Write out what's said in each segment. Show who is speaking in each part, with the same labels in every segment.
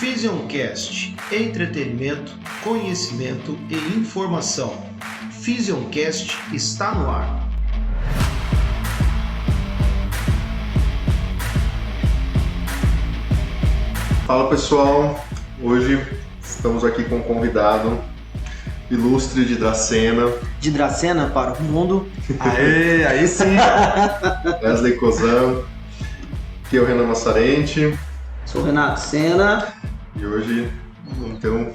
Speaker 1: Physioncast, entretenimento, conhecimento e informação. Physioncast está no ar.
Speaker 2: Fala pessoal, hoje estamos aqui com um convidado ilustre de Dracena.
Speaker 3: De Dracena para o mundo.
Speaker 2: Aê, aí sim! Wesley Cozan, aqui é o Renan Massarente.
Speaker 3: Sou o Renato Sena.
Speaker 2: E hoje vamos ter um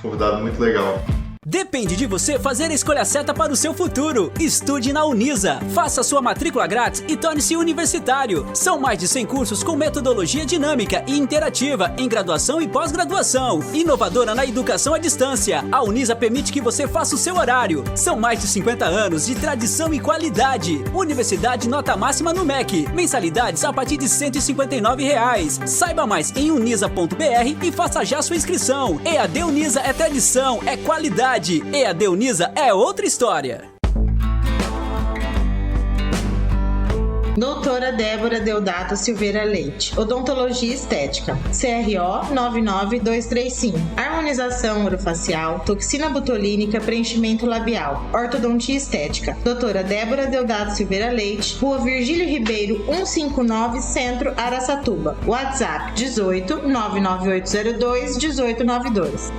Speaker 2: convidado muito legal.
Speaker 4: Depende de você fazer a escolha certa para o seu futuro. Estude na Unisa. Faça sua matrícula grátis e torne-se universitário. São mais de 100 cursos com metodologia dinâmica e interativa em graduação e pós-graduação. Inovadora na educação à distância. A Unisa permite que você faça o seu horário. São mais de 50 anos de tradição e qualidade. Universidade nota máxima no MEC. Mensalidades a partir de R$ 159. Saiba mais em unisa.br e faça já sua inscrição. EAD Unisa é tradição, é qualidade. EAD Unisa é outra história.
Speaker 5: Doutora Débora Deodato Silveira Leite, Odontologia Estética, CRO 99235, Harmonização orofacial, Toxina botulínica, Preenchimento labial, Ortodontia Estética, Doutora Débora Deodato Silveira Leite, Rua Virgílio Ribeiro 159, Centro, Araçatuba, WhatsApp 18 99802 1892.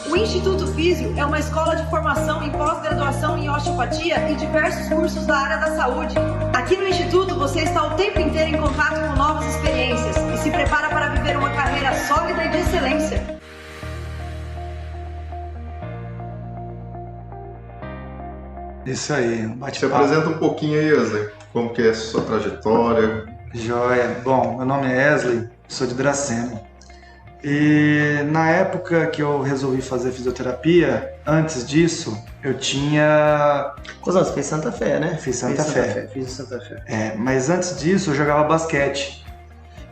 Speaker 6: O Instituto Físio é uma escola de formação em pós-graduação em osteopatia e diversos cursos da área da saúde. Aqui no Instituto você está o tempo inteiro em contato com novas experiências e se prepara para viver uma carreira sólida e de excelência.
Speaker 7: Isso aí,
Speaker 2: Se apresenta um pouquinho aí, Wesley, como que é a sua trajetória.
Speaker 7: Joia. Bom, meu nome é Wesley, sou de Dracena. E na época que eu resolvi fazer fisioterapia, antes disso, eu tinha...
Speaker 3: Cozão, você fez Santa Fé, né?
Speaker 7: Fiz Santa Fé.
Speaker 3: Fiz Santa Fé.
Speaker 7: Mas antes disso, eu jogava basquete.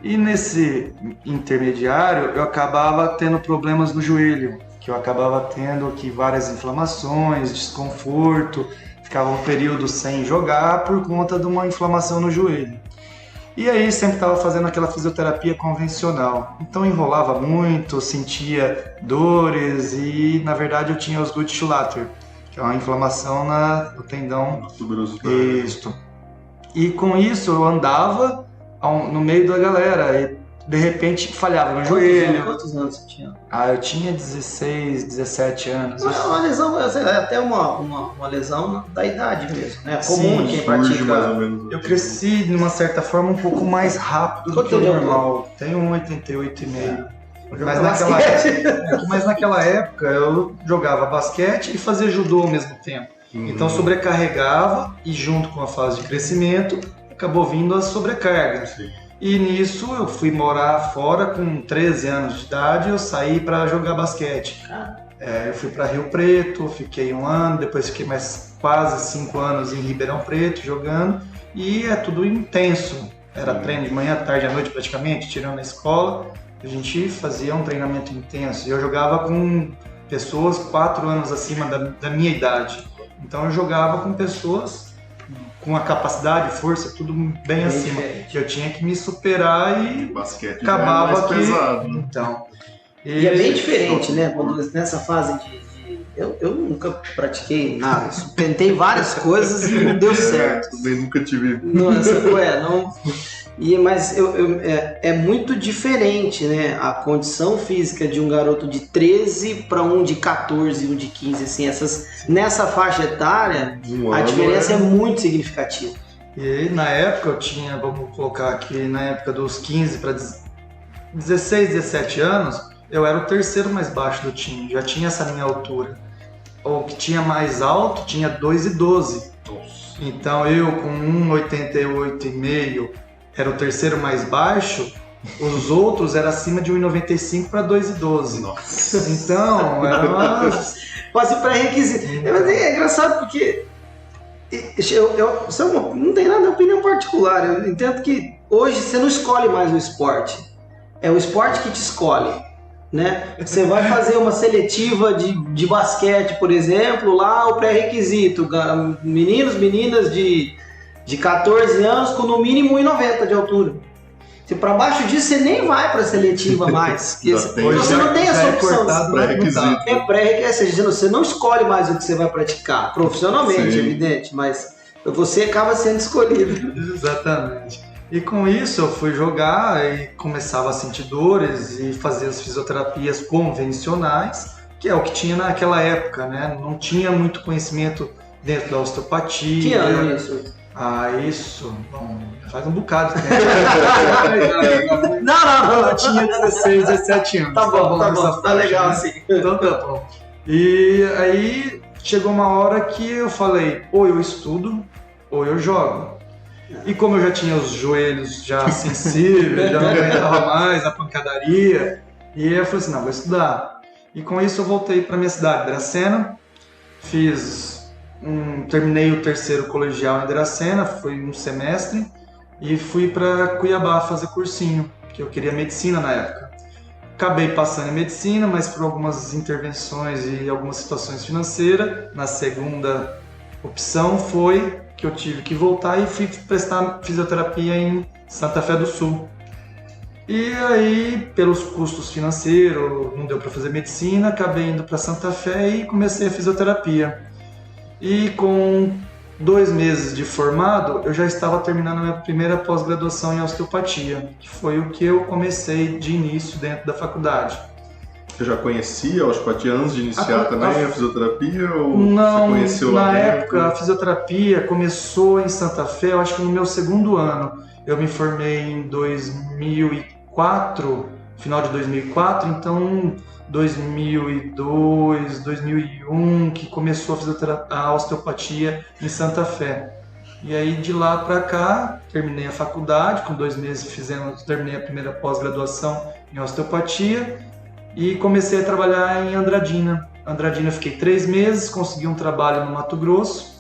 Speaker 7: E nesse intermediário, eu acabava tendo problemas no joelho, que eu acabava tendo aqui várias inflamações, desconforto, ficava um período sem jogar por conta de uma inflamação no joelho. E aí sempre estava fazendo aquela fisioterapia convencional. Então enrolava muito, sentia dores e na verdade eu tinha Osgood-Schlatter, que é uma inflamação no tendão. Isso. E com isso eu andava no meio da galera e de repente falhava no joelho.
Speaker 3: Quantos anos você tinha?
Speaker 7: Eu tinha 16, 17 anos.
Speaker 3: Uma lesão, é até uma lesão da idade mesmo, né? Comum quem pratica.
Speaker 2: Mais ou menos.
Speaker 7: Eu cresci de uma certa forma um pouco mais rápido do que o normal. Tenho 1,88,5. Mas naquela época eu jogava basquete e fazia judô ao mesmo tempo. Então sobrecarregava e junto com a fase de crescimento acabou vindo a sobrecarga.
Speaker 2: Sim.
Speaker 7: E nisso eu fui morar fora com 13 anos de idade, eu saí para jogar basquete. Eu fui para Rio Preto, fiquei um ano, depois fiquei mais quase 5 anos em Ribeirão Preto jogando, e é tudo intenso. Era treino de manhã, tarde, à noite praticamente, tirando a escola, a gente fazia um treinamento intenso. E eu jogava com pessoas 4 anos acima da minha idade. Então eu jogava com pessoas com a capacidade, força, tudo bem acima.
Speaker 3: Diferente.
Speaker 7: Eu tinha que me superar e
Speaker 2: Basquete
Speaker 7: acabava
Speaker 2: já é mais
Speaker 7: que...
Speaker 2: pesado.
Speaker 7: Então,
Speaker 3: E é bem diferente, né? Quando nessa fase eu nunca pratiquei nada. Tentei várias coisas e não deu certo.
Speaker 2: Também nunca tive.
Speaker 3: Mas é muito diferente, né? A condição física de um garoto de 13 para um de 14, um de 15, assim, nessa faixa etária, a diferença é muito significativa.
Speaker 7: E aí, na época eu tinha, vamos colocar aqui, na época dos 15 para 16, 17 anos, eu era o terceiro mais baixo do time, já tinha essa minha altura. O que tinha mais alto tinha 2,12. Então eu com 1,88,5 era o terceiro mais baixo, os outros eram acima de 1,95 para 2,12.
Speaker 2: Nossa.
Speaker 7: Então, era uma...
Speaker 3: Quase pré-requisito. Mas é engraçado porque não tem nada de opinião particular. Eu entendo que hoje você não escolhe mais o esporte. É o esporte que te escolhe, né? Você vai fazer uma seletiva de basquete, por exemplo, lá o pré-requisito, meninos, meninas de 14 anos com no mínimo 1,90 de altura. Se para baixo disso, você nem vai para seletiva mais.
Speaker 2: Hoje
Speaker 3: você não tem essa opção.
Speaker 2: Pré-requisito.
Speaker 3: Ou seja, você não escolhe mais o que você vai praticar, profissionalmente,
Speaker 2: Sim.
Speaker 3: evidente, mas você acaba sendo escolhido.
Speaker 7: Exatamente. E com isso eu fui jogar e começava a sentir dores e fazer as fisioterapias convencionais, que é o que tinha naquela época, né? Não tinha muito conhecimento dentro da osteopatia.
Speaker 3: Que ano é isso?
Speaker 7: Isso, bom, faz um bocado de tempo.
Speaker 3: Não.
Speaker 7: Eu tinha 16, 17 anos.
Speaker 3: Tá bom, tá legal
Speaker 7: né?
Speaker 3: assim.
Speaker 7: Então tá bom. E aí chegou uma hora que eu falei, ou eu estudo, ou eu jogo. E como eu já tinha os joelhos já sensíveis, já não aguentava mais a pancadaria, e eu falei assim, não, vou estudar. E com isso eu voltei para minha cidade, Dracena, terminei o 3º colegial em Dracena, foi um semestre, e fui para Cuiabá fazer cursinho, que eu queria medicina na época. Acabei passando em medicina, mas por algumas intervenções e algumas situações financeiras, na segunda opção foi que eu tive que voltar e fui prestar fisioterapia em Santa Fé do Sul. E aí, pelos custos financeiros, não deu para fazer medicina, acabei indo para Santa Fé e comecei a fisioterapia. E com 2 meses de formado, eu já estava terminando a minha primeira pós-graduação em osteopatia, que foi o que eu comecei de início dentro da faculdade.
Speaker 2: Você já conhecia a osteopatia antes de iniciar também a fisioterapia? Ou
Speaker 7: não,
Speaker 2: você conheceu lá
Speaker 7: na
Speaker 2: dentro?
Speaker 7: época a fisioterapia começou em Santa Fé, eu acho que no meu 2º ano. Eu me formei em 2004, final de 2004, então 2002, 2001 que começou a osteopatia em Santa Fé. E aí de lá para cá terminei a faculdade, com 2 meses terminei a primeira pós-graduação em osteopatia e comecei a trabalhar em Andradina. Andradina fiquei 3 meses, consegui um trabalho no Mato Grosso.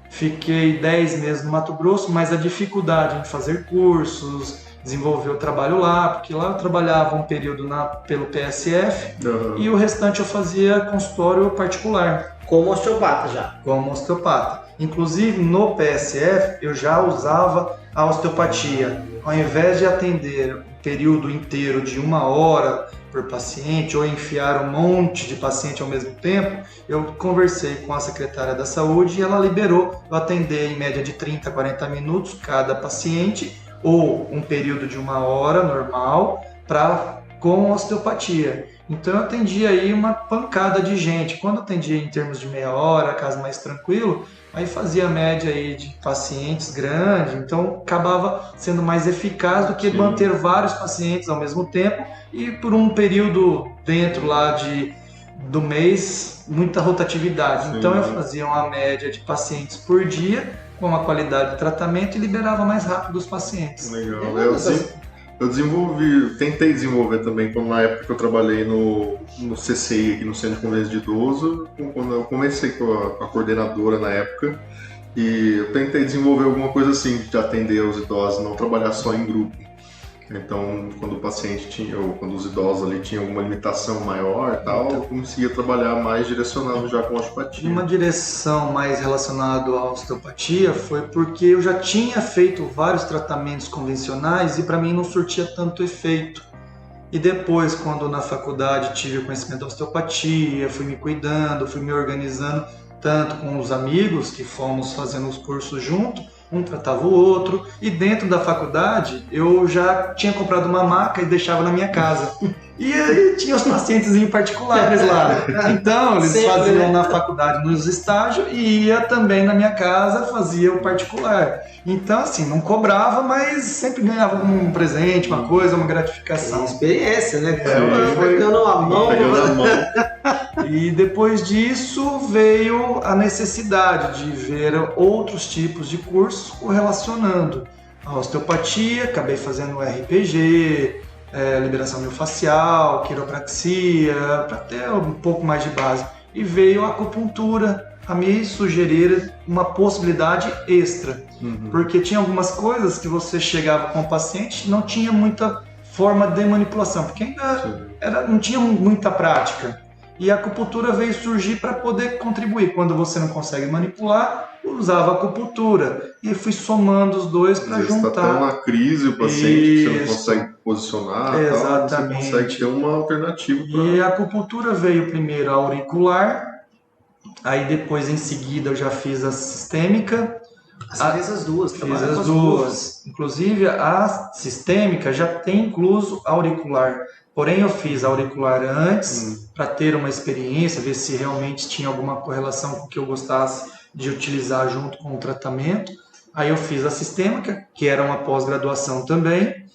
Speaker 7: Fiquei 10 meses no Mato Grosso, mas a dificuldade em fazer cursos, desenvolver o trabalho lá, porque lá eu trabalhava um período pelo PSF e o restante eu fazia consultório particular.
Speaker 3: Como osteopata já.
Speaker 7: Como osteopata. Inclusive no PSF eu já usava a osteopatia. Ao invés de atender um período inteiro de 1 hora por paciente ou enfiar um monte de paciente ao mesmo tempo, eu conversei com a secretária da saúde e ela liberou eu atender em média de 30 a 40 minutos cada paciente ou um período de 1 hora normal com osteopatia. Então eu atendia aí uma pancada de gente. Quando eu atendia em termos de meia hora, caso mais tranquilo, aí fazia a média aí de pacientes grande, então acabava sendo mais eficaz do que manter vários pacientes ao mesmo tempo e por um período dentro lá do mês, muita rotatividade. Sim. Então eu fazia uma média de pacientes por dia, com uma qualidade de tratamento e liberava mais rápido os pacientes.
Speaker 2: Legal. Eu tentei desenvolver também, na época que eu trabalhei no CCI, aqui no Centro de Convivência de Idoso, quando eu comecei com a coordenadora na época, e eu tentei desenvolver alguma coisa assim, de atender os idosos, não trabalhar só em grupo. Então, quando o paciente ou quando os idosos ali tinham alguma limitação maior e tal, eu conseguia trabalhar mais direcionado já com a osteopatia.
Speaker 7: Uma direção mais relacionada à osteopatia foi porque eu já tinha feito vários tratamentos convencionais e para mim não surtia tanto efeito. E depois, quando na faculdade tive o conhecimento da osteopatia, fui me cuidando, fui me organizando, tanto com os amigos que fomos fazendo os cursos junto, um tratava o outro, e dentro da faculdade eu já tinha comprado uma maca e deixava na minha casa. E aí tinha os pacientes em particulares lá. Então eles faziam na faculdade nos estágios e ia também na minha casa, fazia o particular. Então assim, não cobrava, mas sempre ganhava um presente, uma coisa, uma gratificação.
Speaker 3: Experiência, né? Pegando a mão.
Speaker 7: E depois disso veio a necessidade de ver outros tipos de cursos correlacionando a osteopatia, acabei fazendo RPG, liberação miofascial, quiropraxia, para ter um pouco mais de base. E veio a acupuntura a me sugerir uma possibilidade extra, porque tinha algumas coisas que você chegava com o paciente e não tinha muita forma de manipulação, porque ainda não tinha muita prática. E a acupuntura veio surgir para poder contribuir. Quando você não consegue manipular, usava a acupuntura. E fui somando os dois para juntar.
Speaker 2: Está tão na crise o paciente que você não consegue posicionar,
Speaker 7: exatamente.
Speaker 2: Você consegue ter uma alternativa.
Speaker 7: E a acupuntura veio primeiro a auricular, aí depois em seguida eu já fiz a sistêmica.
Speaker 3: Você fez as duas,
Speaker 7: fiz as duas. Inclusive a sistêmica já tem incluso auricular. Porém, eu fiz auricular antes para ter uma experiência, ver se realmente tinha alguma correlação com o que eu gostasse de utilizar junto com o tratamento. Aí eu fiz a sistêmica, que era uma pós-graduação também.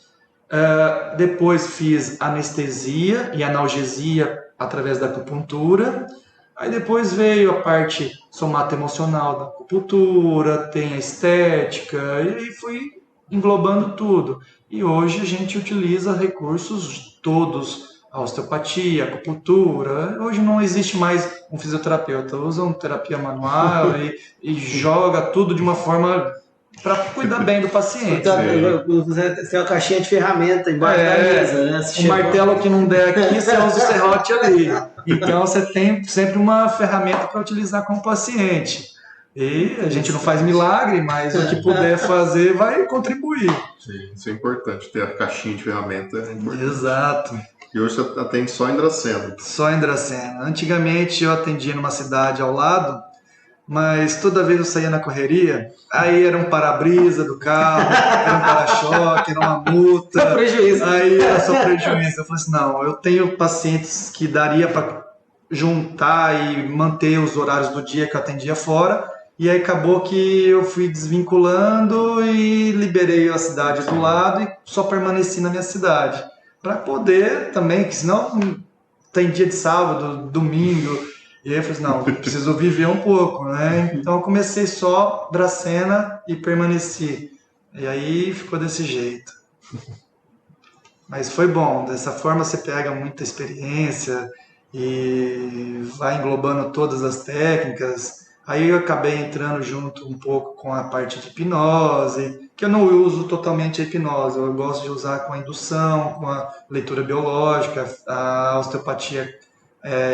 Speaker 7: Depois fiz anestesia e analgesia através da acupuntura. Aí depois veio a parte somatoemocional da acupuntura, tem a estética, e aí fui englobando tudo. E hoje a gente utiliza recursos todos, a osteopatia, a acupuntura. Hoje não existe mais um fisioterapeuta, usa uma terapia manual e joga tudo de uma forma para cuidar bem do paciente.
Speaker 3: Você tem uma caixinha de ferramenta embaixo da mesa, né?
Speaker 7: O martelo que não der aqui, você usa o serrote ali. Então você tem sempre uma ferramenta para utilizar com o paciente. E a gente não faz milagre, mas o que puder fazer vai contribuir.
Speaker 2: Sim, isso é importante, ter a caixinha de ferramenta é importante.
Speaker 7: Exato.
Speaker 2: E hoje você atende só em Dracena?
Speaker 7: Só em Dracena. Antigamente eu atendia numa cidade ao lado, mas toda vez eu saía na correria, aí era um para-brisa do carro, era um para-choque, era uma multa.
Speaker 3: Só prejuízo.
Speaker 7: Aí era só prejuízo. Eu falei assim, não, eu tenho pacientes que daria para juntar e manter os horários do dia que eu atendia fora. E aí acabou que eu fui desvinculando e liberei a cidade do lado e só permaneci na minha cidade. Para poder também, que senão tem dia de sábado, domingo. E aí eu falei assim, não, preciso viver um pouco, né? Então eu comecei só Dracena e permaneci. E aí ficou desse jeito. Mas foi bom, dessa forma você pega muita experiência e vai englobando todas as técnicas. Aí eu acabei entrando junto um pouco com a parte de hipnose, que eu não uso totalmente a hipnose, eu gosto de usar com a indução, com a leitura biológica, a osteopatia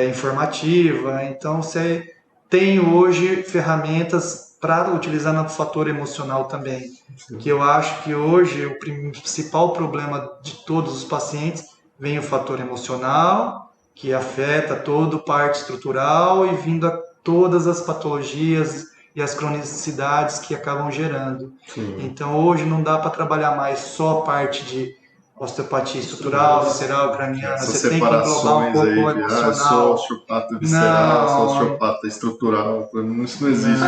Speaker 7: informativa. Então você tem hoje ferramentas para utilizar no fator emocional também. Sim. Que eu acho que hoje o principal problema de todos os pacientes vem o fator emocional, que afeta toda a parte estrutural e vindo a todas as patologias e as cronicidades que acabam gerando. Sim. Então hoje não dá para trabalhar mais só a parte de osteopatia estrutural, visceral, craniana. Você tem que englobar um pouco o emocional.
Speaker 2: Só osteopata visceral, só osteopata estrutural. Isso não existe.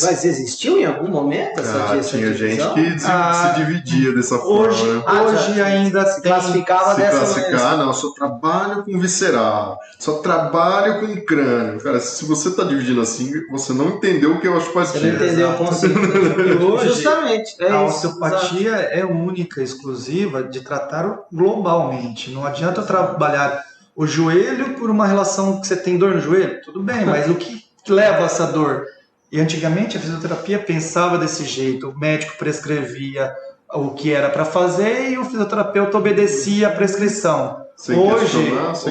Speaker 3: Mas existiu em algum momento essa
Speaker 2: tinha gente que se dividia dessa forma.
Speaker 7: Hoje ainda
Speaker 3: se classificava dessa maneira.
Speaker 2: Não, só trabalho com visceral, só trabalho com crânio. Cara, se você está dividindo assim, você não entendeu o que é osteopatia.
Speaker 3: Você não entendeu o conceito.
Speaker 7: Hoje,
Speaker 3: justamente.
Speaker 7: A osteopatia é única, exclusiva, de tratar globalmente. Não adianta eu trabalhar o joelho por uma relação que você tem dor no joelho. Tudo bem, mas o que leva a essa dor? E antigamente a fisioterapia pensava desse jeito. O médico prescrevia o que era para fazer e o fisioterapeuta obedecia a prescrição.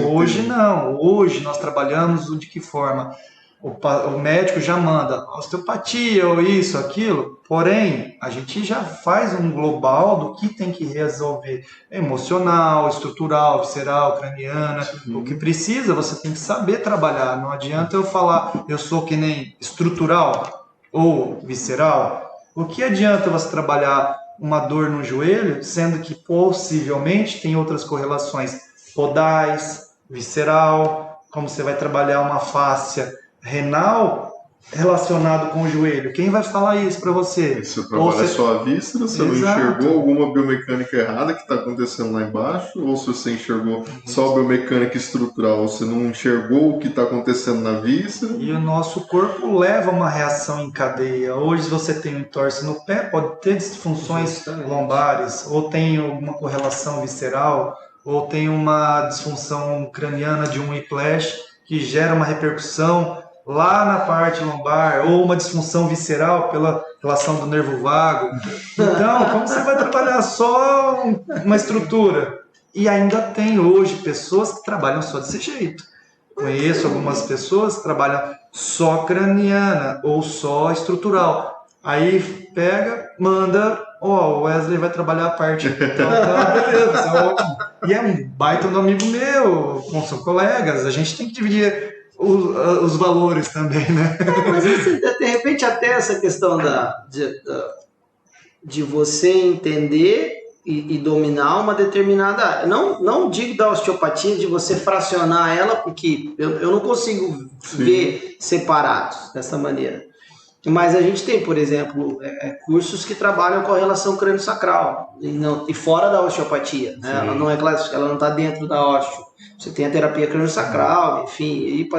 Speaker 7: Hoje não. Hoje nós trabalhamos de que forma? O médico já manda osteopatia ou isso, aquilo, porém, a gente já faz um global do que tem que resolver. Emocional, estrutural, visceral, craniana, o que precisa, você tem que saber trabalhar. Não adianta eu falar, eu sou que nem estrutural ou visceral. O que adianta você trabalhar uma dor no joelho, sendo que possivelmente tem outras correlações podais, visceral, como você vai trabalhar uma fáscia renal relacionado com o joelho. Quem vai falar isso para você?
Speaker 2: Se você trabalha só a vista, você não enxergou alguma biomecânica errada que está acontecendo lá embaixo, ou se você enxergou só a biomecânica estrutural, você não enxergou o que está acontecendo na vista.
Speaker 7: E o nosso corpo leva uma reação em cadeia. Hoje, se você tem um entorse no pé, pode ter disfunções lombares, ou tem alguma correlação visceral, ou tem uma disfunção craniana de um whiplash que gera uma repercussão lá na parte lombar, ou uma disfunção visceral pela relação do nervo vago. Então, como você vai trabalhar só uma estrutura? E ainda tem hoje pessoas que trabalham só desse jeito. Conheço algumas pessoas que trabalham só craniana ou só estrutural. Aí pega, manda, o Wesley vai trabalhar a parte. Então, tá, beleza, isso é ótimo. E é um baita do amigo meu, são colegas, a gente tem que dividir os valores também, né?
Speaker 3: Mas assim, de repente até essa questão de você entender e dominar uma determinada área. Não digo da osteopatia de você fracionar ela, porque eu não consigo ver separados dessa maneira. Mas a gente tem, por exemplo, cursos que trabalham com a relação crânio-sacral e fora da osteopatia. Né? Ela não é clássica, ela não está dentro da osteo. Você tem a terapia crânio-sacral, enfim,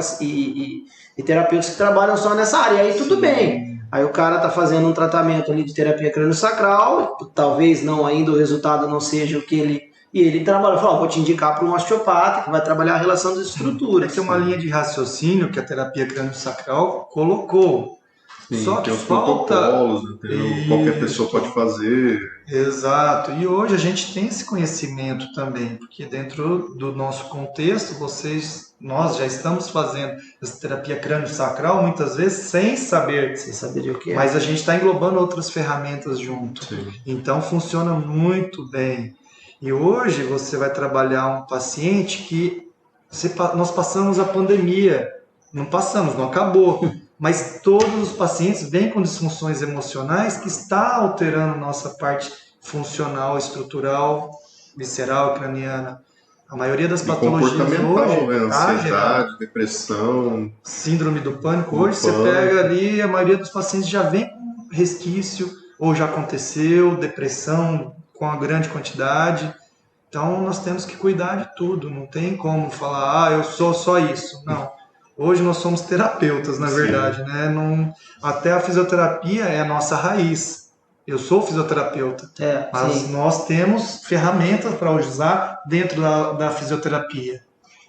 Speaker 3: e terapeutas que trabalham só nessa área. E aí tudo bem. Aí o cara está fazendo um tratamento ali de terapia crânio-sacral, talvez não ainda o resultado não seja o que ele... E ele trabalha, fala, vou te indicar para um osteopata que vai trabalhar a relação das estruturas.
Speaker 7: Tem uma linha de raciocínio que a terapia crânio-sacral colocou.
Speaker 2: Sim,
Speaker 7: só que
Speaker 2: tem os
Speaker 7: falta...
Speaker 2: protocolos, qualquer pessoa pode fazer.
Speaker 7: Exato, e hoje a gente tem esse conhecimento também, porque dentro do nosso contexto, nós já estamos fazendo essa terapia crânio-sacral muitas vezes sem saber
Speaker 3: o que é.
Speaker 7: Mas a gente está englobando outras ferramentas junto.
Speaker 2: Sim.
Speaker 7: Então funciona muito bem. E hoje você vai trabalhar um paciente que nós passamos a pandemia, não acabou. Mas todos os pacientes vêm com disfunções emocionais que está alterando nossa parte funcional, estrutural, visceral, craniana. A maioria das patologias hoje,
Speaker 2: ansiedade, depressão,
Speaker 7: síndrome do pânico. Hoje você pega ali, a maioria dos pacientes já vem com resquício, ou já aconteceu, depressão com a grande quantidade. Então nós temos que cuidar de tudo, não tem como falar, eu sou só isso. Não. Hoje nós somos terapeutas, na verdade, né? Até a fisioterapia é a nossa raiz. Eu sou fisioterapeuta, mas nós temos ferramentas para usar dentro da fisioterapia.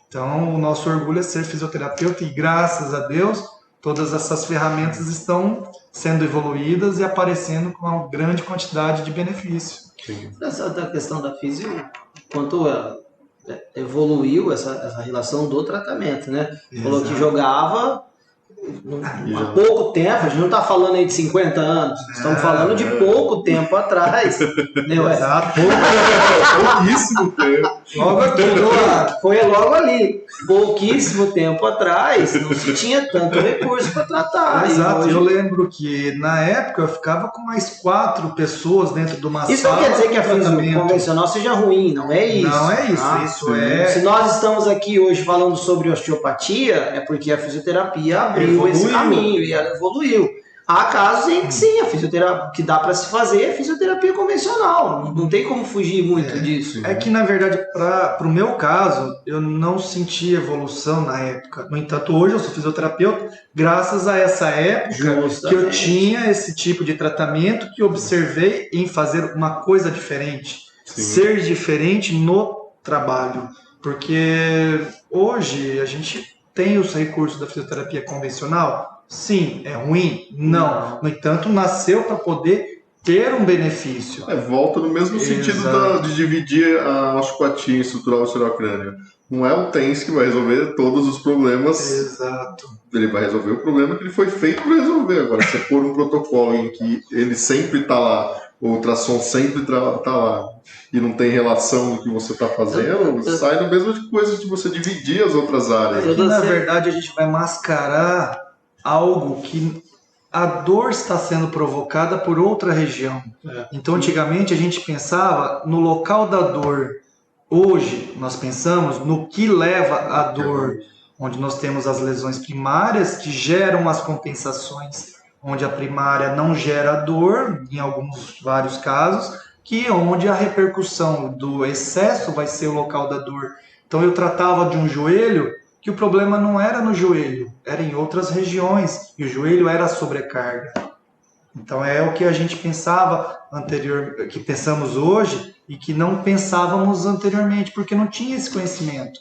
Speaker 7: Então, o nosso orgulho é ser fisioterapeuta e, graças a Deus, todas essas ferramentas estão sendo evoluídas e aparecendo com uma grande quantidade de benefício.
Speaker 3: Essa questão da fisio, quanto evoluiu essa relação do tratamento, né? Falou que jogava há pouco tempo, a gente não está falando aí de 50 anos, estamos falando de pouco tempo atrás.
Speaker 7: Exato,
Speaker 2: pouquíssimo tempo.
Speaker 3: Logo aqui, foi logo ali. Pouquíssimo tempo atrás, não se tinha tanto recurso para tratar.
Speaker 7: Exato, hoje... eu lembro que na época eu ficava com mais 4 pessoas dentro de uma sala.
Speaker 3: Isso não quer dizer que a fisio convencional seja ruim, não é isso.
Speaker 7: Não é isso, isso é...
Speaker 3: Se nós estamos aqui hoje falando sobre osteopatia, é porque a fisioterapia abriu esse caminho e ela evoluiu. Há casos em que sim, a fisioterapia que dá para se fazer é fisioterapia convencional. Não tem como fugir muito disso.
Speaker 7: É que, na verdade, para o meu caso, eu não senti evolução na época. No entanto, hoje eu sou fisioterapeuta graças a essa época que eu tinha esse tipo de tratamento, que observei em fazer uma coisa diferente. Ser diferente no trabalho. Porque hoje a gente tem os recursos da fisioterapia convencional. Sim, é ruim? Não. No entanto, nasceu para poder ter um benefício.
Speaker 2: Volta no mesmo sentido de dividir a osteopatia estrutural viscerocrânio. Não é o TENS que vai resolver todos os problemas.
Speaker 7: Exato.
Speaker 2: Ele vai resolver o problema que ele foi feito para resolver. Agora, se for um protocolo em que ele sempre está lá, o ultrassom sempre está lá, e não tem relação do que você está fazendo, sai da mesma coisa de você dividir as outras áreas.
Speaker 7: Aqui, na verdade, a gente vai mascarar algo que a dor está sendo provocada por outra região. Então, antigamente, a gente pensava no local da dor. Hoje, nós pensamos no que leva à dor, onde nós temos as lesões primárias que geram as compensações, onde a primária não gera dor, em vários casos, que é onde a repercussão do excesso vai ser o local da dor. Então, eu tratava de um joelho que o problema não era no joelho, era em outras regiões, e o joelho era a sobrecarga. Então é o que a gente pensava que pensamos hoje e que não pensávamos anteriormente, porque não tinha esse conhecimento.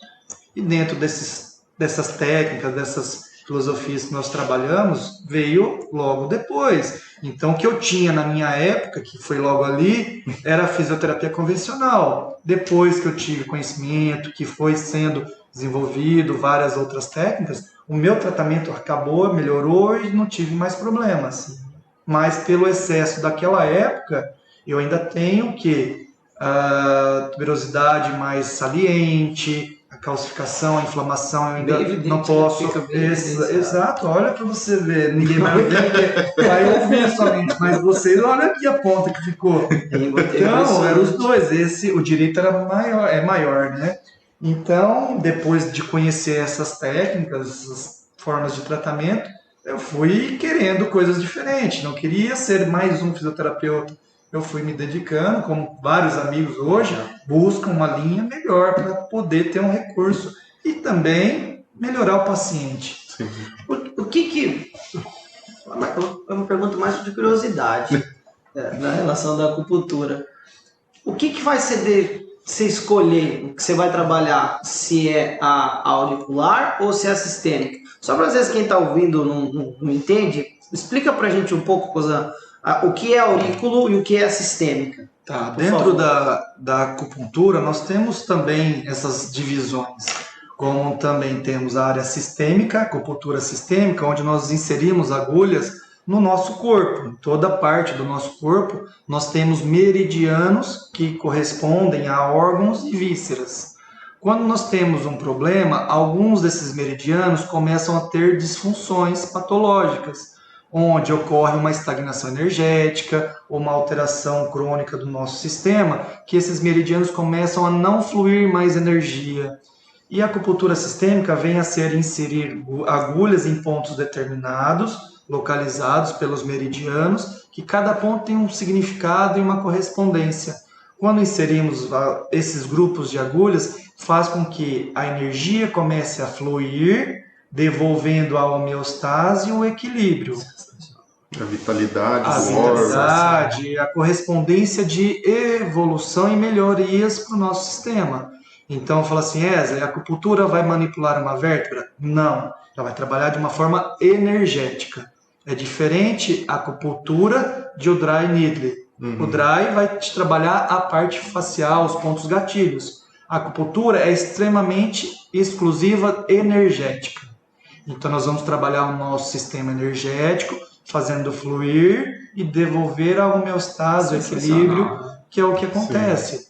Speaker 7: E dentro dessas técnicas, dessas filosofias que nós trabalhamos, veio logo depois. Então o que eu tinha na minha época, que foi logo ali, era a fisioterapia convencional. Depois que eu tive conhecimento, que foi sendo desenvolvido várias outras técnicas, o meu tratamento acabou, melhorou e não tive mais problemas. Mas pelo excesso daquela época, eu ainda tenho que a tuberosidade mais saliente, a calcificação, a inflamação, eu ainda não posso. Exato, olha para você ver, ninguém vai ver, vai ouvir somente, mas vocês, olha aqui a ponta que ficou. Então, eram os dois, o direito era maior, é maior, né? Então, depois de conhecer essas técnicas, essas formas de tratamento, eu fui querendo coisas diferentes, não queria ser mais um fisioterapeuta. Eu fui me dedicando, como vários amigos hoje, buscam uma linha melhor para poder ter um recurso e também melhorar o paciente.
Speaker 2: Sim.
Speaker 3: O que é uma pergunta mais de curiosidade na relação da acupuntura. O que vai você escolher o que você vai trabalhar, se é a auricular ou se é a sistêmica? Só para às vezes quem está ouvindo não entende, explica para a gente um pouco o que é aurículo e o que é a sistêmica.
Speaker 7: Tá, dentro da acupuntura nós temos também essas divisões, como também temos a área sistêmica, acupuntura sistêmica, onde nós inserimos agulhas no nosso corpo. Em toda parte do nosso corpo nós temos meridianos que correspondem a órgãos e vísceras. Quando nós temos um problema, alguns desses meridianos começam a ter disfunções patológicas, onde ocorre uma estagnação energética ou uma alteração crônica do nosso sistema, que esses meridianos começam a não fluir mais energia. E a acupuntura sistêmica vem a ser inserir agulhas em pontos determinados, localizados pelos meridianos, que cada ponto tem um significado e uma correspondência. Quando inserimos esses grupos de agulhas, faz com que a energia comece a fluir, devolvendo a homeostase e o equilíbrio.
Speaker 2: A vitalidade,
Speaker 7: a correspondência de evolução e melhorias para o nosso sistema. Então, fala assim, a acupuntura vai manipular uma vértebra? Não, ela vai trabalhar de uma forma energética. É diferente a acupuntura de o dry needle. O dry vai te trabalhar a parte facial, os pontos gatilhos. A acupuntura é extremamente exclusiva energética. Então nós vamos trabalhar o nosso sistema energético, fazendo fluir e devolver a homeostase, o equilíbrio, que é o que acontece. Sim.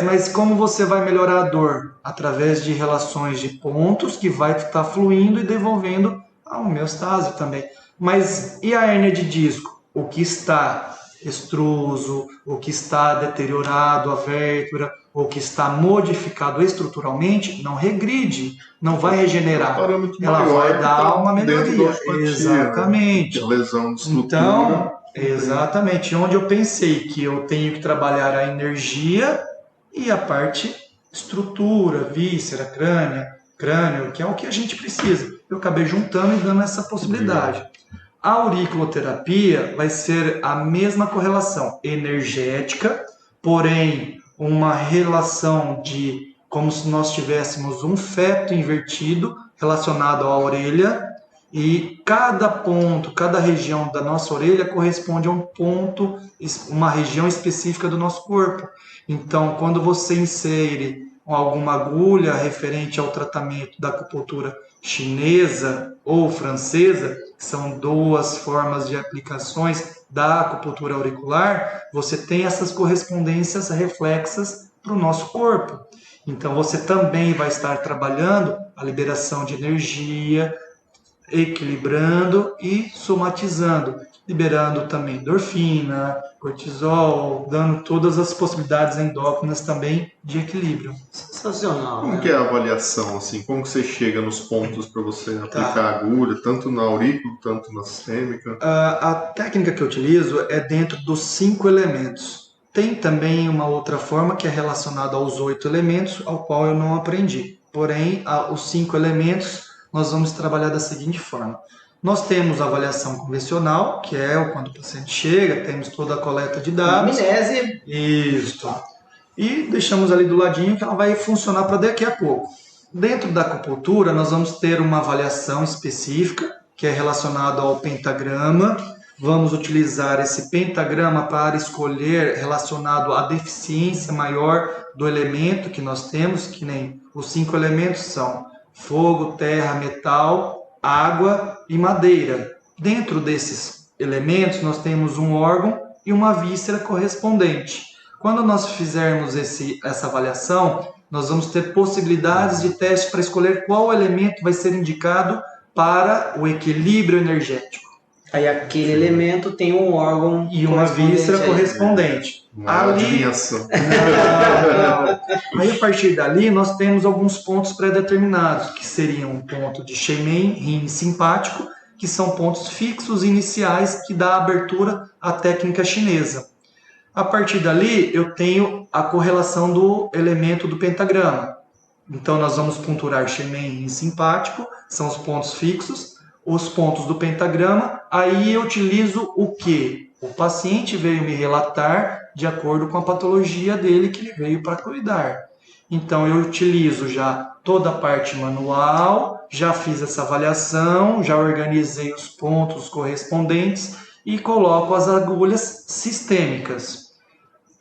Speaker 7: Mas como você vai melhorar a dor? Através de relações de pontos que vai estar fluindo e devolvendo a homeostase também. Mas e a hérnia de disco? O que está extruso, o que está deteriorado a vértebra, o que está modificado estruturalmente, não regride, não vai regenerar. Ela vai dar uma melhoria. Exatamente.
Speaker 2: A lesão de estrutura.
Speaker 7: Então, exatamente, onde eu pensei que eu tenho que trabalhar a energia e a parte estrutura, víscera, crânio, que é o que a gente precisa. Eu acabei juntando e dando essa possibilidade. A auriculoterapia vai ser a mesma correlação energética, porém uma relação de como se nós tivéssemos um feto invertido relacionado à orelha, e cada ponto, cada região da nossa orelha corresponde a um ponto, uma região específica do nosso corpo. Então, quando você insere alguma agulha referente ao tratamento da acupuntura chinesa ou francesa, que são duas formas de aplicações da acupuntura auricular, você tem essas correspondências reflexas para o nosso corpo. Então você também vai estar trabalhando a liberação de energia, equilibrando e somatizando, liberando também endorfina, cortisol, dando todas as possibilidades endócrinas também de equilíbrio.
Speaker 3: Sensacional.
Speaker 2: Como que é a avaliação, assim? Como que você chega nos pontos para você aplicar a agulha, tanto na aurícula, tanto na sistêmica?
Speaker 7: A técnica que eu utilizo é dentro dos 5 elementos. Tem também uma outra forma que é relacionada aos 8 elementos, ao qual eu não aprendi. Porém, os 5 elementos nós vamos trabalhar da seguinte forma. Nós temos a avaliação convencional, que é quando o paciente chega, temos toda a coleta de dados.
Speaker 3: Amnésia.
Speaker 7: Isso. E deixamos ali do ladinho que ela vai funcionar para daqui a pouco. Dentro da acupuntura, nós vamos ter uma avaliação específica, que é relacionada ao pentagrama. Vamos utilizar esse pentagrama para escolher relacionado à deficiência maior do elemento que nós temos, que nem Os 5 elementos são fogo, terra, metal, água e madeira. Dentro desses elementos, nós temos um órgão e uma víscera correspondente. Quando nós fizermos essa avaliação, nós vamos ter possibilidades de teste para escolher qual elemento vai ser indicado para o equilíbrio energético.
Speaker 3: Aí aquele elemento tem um órgão
Speaker 7: e uma víscera correspondente.
Speaker 2: Adivinhação.
Speaker 7: Não. Aí a partir dali nós temos alguns pontos pré-determinados, que seriam um ponto de Shemin, rim simpático, que são pontos fixos iniciais que dá abertura à técnica chinesa. A partir dali eu tenho a correlação do elemento do pentagrama. Então nós vamos ponturar Shemin, rim simpático, são os pontos fixos. Os pontos do pentagrama, aí eu utilizo o que? O paciente veio me relatar de acordo com a patologia dele que ele veio para cuidar. Então eu utilizo já toda a parte manual, já fiz essa avaliação, já organizei os pontos correspondentes e coloco as agulhas sistêmicas.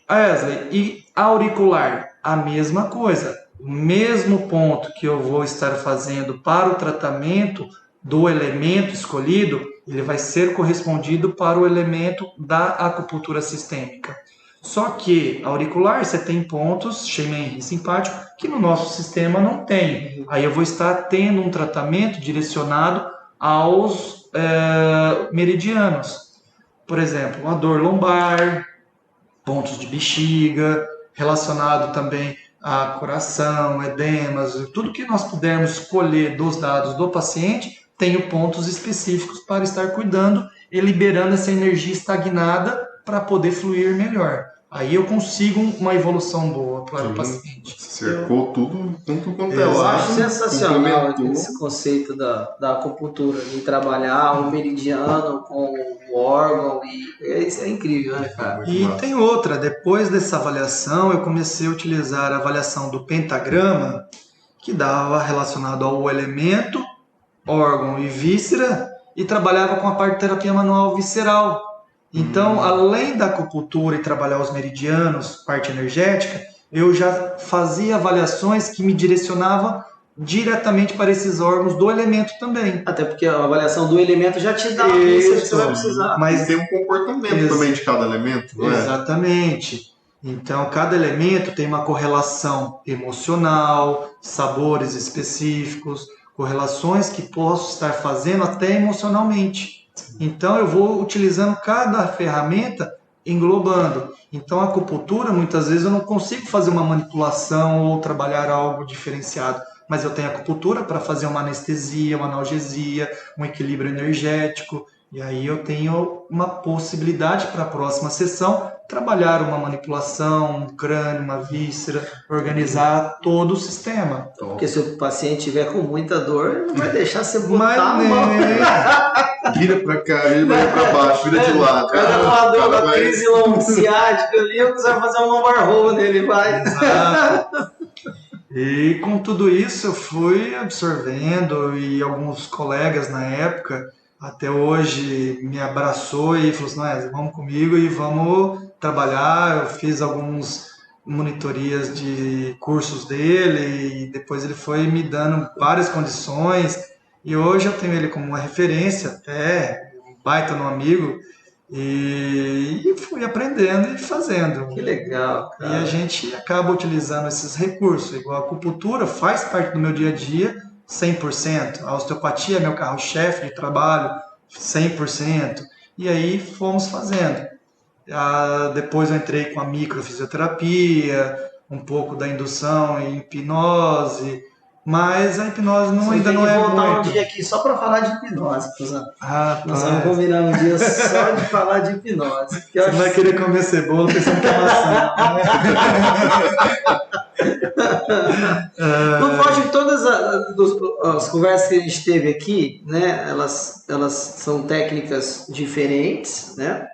Speaker 7: Wesley, e auricular? A mesma coisa. O mesmo ponto que eu vou estar fazendo para o tratamento do elemento escolhido, ele vai ser correspondido para o elemento da acupuntura sistêmica. Só que auricular você tem pontos, Shemin simpático, que no nosso sistema não tem. Aí eu vou estar tendo um tratamento direcionado aos meridianos. Por exemplo, uma dor lombar, pontos de bexiga, relacionado também a coração, edemas, tudo que nós pudermos escolher dos dados do paciente, tenho pontos específicos para estar cuidando e liberando essa energia estagnada para poder fluir melhor. Aí eu consigo uma evolução boa para o paciente.
Speaker 2: Cercou tudo quanto é
Speaker 3: Eu
Speaker 2: lá.
Speaker 3: acho sensacional esse conceito da acupuntura, de trabalhar o meridiano com o órgão, e isso é incrível, né, cara?
Speaker 7: E tem outra, depois dessa avaliação eu comecei a utilizar a avaliação do pentagrama, que dava relacionado ao elemento, órgão e víscera, e trabalhava com a parte de terapia manual visceral. Então, além da acupuntura e trabalhar os meridianos, parte energética, eu já fazia avaliações que me direcionavam diretamente para esses órgãos do elemento também.
Speaker 3: Até porque a avaliação do elemento já te dá a pista que você vai precisar.
Speaker 2: Mas tem um comportamento também de cada elemento, não é?
Speaker 7: Exatamente. Então, cada elemento tem uma correlação emocional, sabores específicos, correlações que posso estar fazendo até emocionalmente. Então eu vou utilizando cada ferramenta englobando. Então a acupuntura, muitas vezes eu não consigo fazer uma manipulação ou trabalhar algo diferenciado, mas eu tenho acupuntura para fazer uma anestesia, uma analgesia, um equilíbrio energético, e aí eu tenho uma possibilidade para a próxima sessão trabalhar uma manipulação, um crânio, uma víscera, organizar todo o sistema.
Speaker 3: Porque se o paciente estiver com muita dor, ele não vai deixar você botar a mão.
Speaker 2: Vira pra cá, vira pra baixo, vira de lado.
Speaker 3: Cada uma dor da crise ciática ali, você vai fazer um lombar roll nele, vai.
Speaker 7: Exato. E com tudo isso eu fui absorvendo, e alguns colegas na época, até hoje, me abraçou e falou assim, não, vamos comigo e vamos trabalhar. Eu fiz algumas monitorias de cursos dele e depois ele foi me dando várias condições. E hoje eu tenho ele como uma referência, até um baita no amigo, e fui aprendendo e fazendo.
Speaker 3: Que legal, cara.
Speaker 7: E a gente acaba utilizando esses recursos, igual a acupuntura faz parte do meu dia a dia, 100%. A osteopatia é meu carro-chefe de trabalho, 100%. E aí fomos fazendo. Depois eu entrei com a microfisioterapia, um pouco da indução em hipnose, mas a hipnose ainda não é muito.
Speaker 3: Vou voltar um dia aqui só para falar de hipnose, Cusão. Nós
Speaker 7: Tá.
Speaker 3: vamos combinar um dia só de falar de hipnose.
Speaker 7: Você vai querer comer cebola pensando que é maçã.
Speaker 3: Não foge, todas as conversas que a gente teve aqui, né? Elas são técnicas diferentes, né?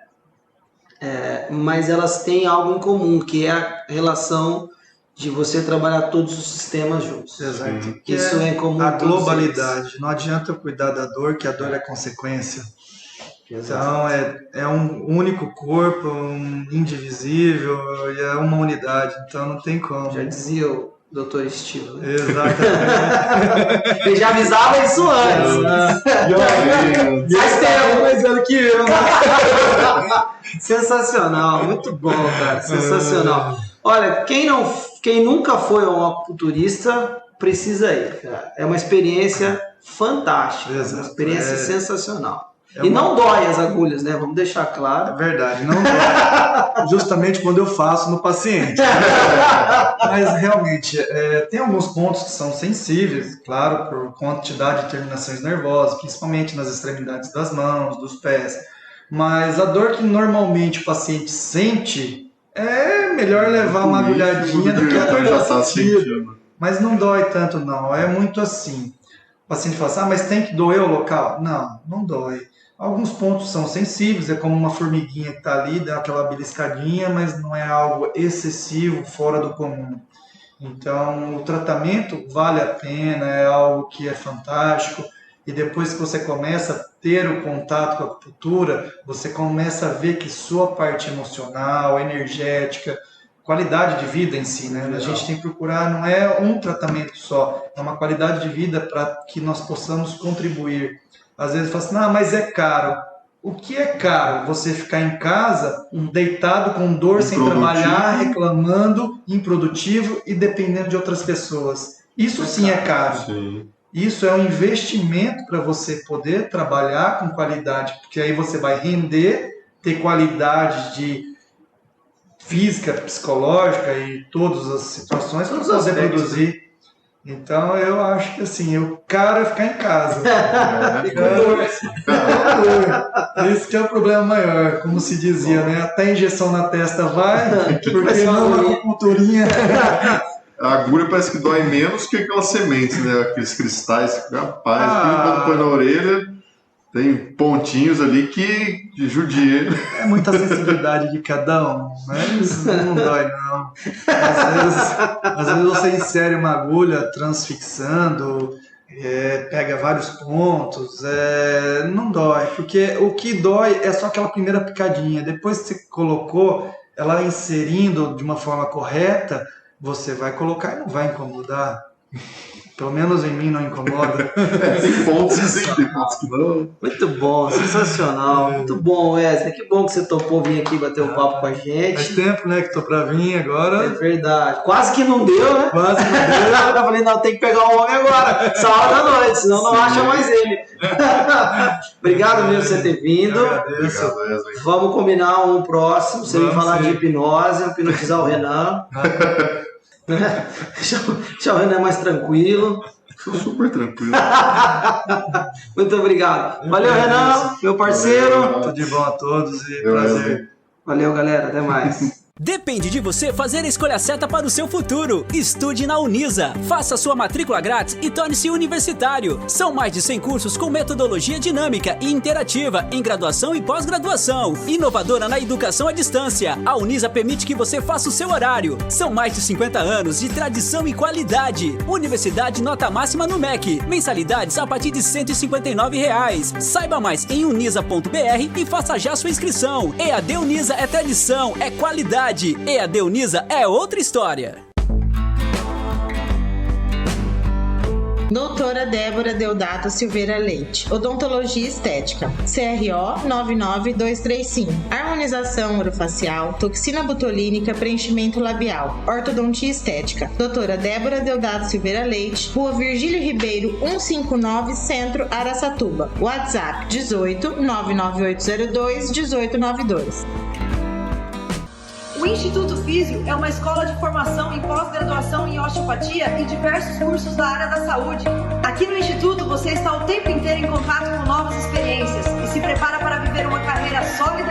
Speaker 3: Mas elas têm algo em comum, que é a relação de você trabalhar todos os sistemas juntos.
Speaker 7: Exato.
Speaker 3: Isso é comum.
Speaker 7: A globalidade. Não adianta eu cuidar da dor, que a dor é consequência. Então é um único corpo, um indivisível, e é uma unidade. Então não tem como.
Speaker 3: Já dizia doutor Estilo. Né?
Speaker 7: Exatamente.
Speaker 3: Ele já avisava isso antes.
Speaker 7: Faz tempo, mais velho que eu, né?
Speaker 3: Sensacional, muito bom, cara. Sensacional. Olha, quem nunca foi um acupunturista precisa ir, cara. É uma experiência fantástica, uma experiência sensacional. Não dói as agulhas, né? Vamos deixar claro.
Speaker 7: É verdade, não dói. Justamente quando eu faço no paciente. Mas realmente, tem alguns pontos que são sensíveis, claro, por quantidade de terminações nervosas, principalmente nas extremidades das mãos, dos pés. Mas a dor que normalmente o paciente sente, é melhor levar uma agulhadinha do que a dor já sentido. Mas não dói tanto, não. É muito assim. O paciente fala assim, mas tem que doer o local? Não, não dói. Alguns pontos são sensíveis, é como uma formiguinha que está ali, dá aquela beliscadinha, mas não é algo excessivo, fora do comum. Então, o tratamento vale a pena, é algo que é fantástico. E depois que você começa a ter o contato com a acupuntura, você começa a ver que sua parte emocional, energética, qualidade de vida em si, né? A gente tem que procurar, não é um tratamento só, é uma qualidade de vida para que nós possamos contribuir. Às vezes fala assim, mas é caro. O que é caro? Você ficar em casa, deitado com dor, sem trabalhar, reclamando, improdutivo e dependendo de outras pessoas. Isso sim é caro. Sim. Isso é um investimento para você poder trabalhar com qualidade, porque aí você vai render, ter qualidade de física, psicológica e todas as situações para você produzir. Então eu acho que assim, o caro é ficar em casa. Esse que é o problema maior, como se dizia, né? Até injeção na testa vai, porque não uma acupunturinha.
Speaker 2: A agulha parece que dói menos que aquelas sementes, né? Aqueles cristais. Rapaz, quando põe na orelha, tem pontinhos ali que judia.
Speaker 7: É muita sensibilidade de cada um, mas não dói não. Às vezes você insere uma agulha transfixando, pega vários pontos, não dói, porque o que dói é só aquela primeira picadinha. Depois que você colocou, ela inserindo de uma forma correta, você vai colocar e não vai incomodar. Pelo menos em mim não incomoda.
Speaker 2: Tem pontos sim, tem pontos que não.
Speaker 3: Muito bom, sensacional. Muito bom, Wesley. Que bom que você topou vir aqui bater um papo com a gente.
Speaker 7: Faz tempo, né, que tô pra vir agora.
Speaker 3: É verdade. Quase que não deu, né?
Speaker 7: Quase que não deu.
Speaker 3: Eu falei, não, tem que pegar o homem agora, essa hora da noite, senão não acha mais ele. Obrigado mesmo por você ter vindo.
Speaker 2: Obrigado, Wesley.
Speaker 3: Vamos combinar um próximo. Você vem falar de hipnose, hipnotizar o Renan. Deixa o Renan mais tranquilo.
Speaker 2: Sou super tranquilo.
Speaker 3: Muito obrigado. Valeu, Renan, meu parceiro.
Speaker 7: Tudo de bom a todos e prazer.
Speaker 3: Valeu, galera. Até mais.
Speaker 4: Depende de você fazer a escolha certa para o seu futuro. Estude na Unisa. Faça sua matrícula grátis e torne-se universitário. São mais de 100 cursos com metodologia dinâmica e interativa em graduação e pós-graduação. Inovadora na educação à distância. A Unisa permite que você faça o seu horário. São mais de 50 anos de tradição e qualidade. Universidade nota máxima no MEC. Mensalidades a partir de R$ 159. Saiba mais em unisa.br e faça já sua inscrição. EAD Unisa é tradição, é qualidade. EAD Unisa é outra história.
Speaker 5: Doutora Débora Deodato Silveira Leite, Odontologia Estética, CRO 99235, Harmonização Orofacial, Toxina Botulínica, Preenchimento Labial, Ortodontia Estética, Doutora Débora Deodato Silveira Leite, Rua Virgílio Ribeiro 159, Centro, Araçatuba, WhatsApp 18 99802 1892.
Speaker 6: O Instituto Físio é uma escola de formação e pós-graduação em osteopatia e diversos cursos da área da saúde. Aqui no Instituto você está o tempo inteiro em contato com novas experiências e se prepara para viver uma carreira sólida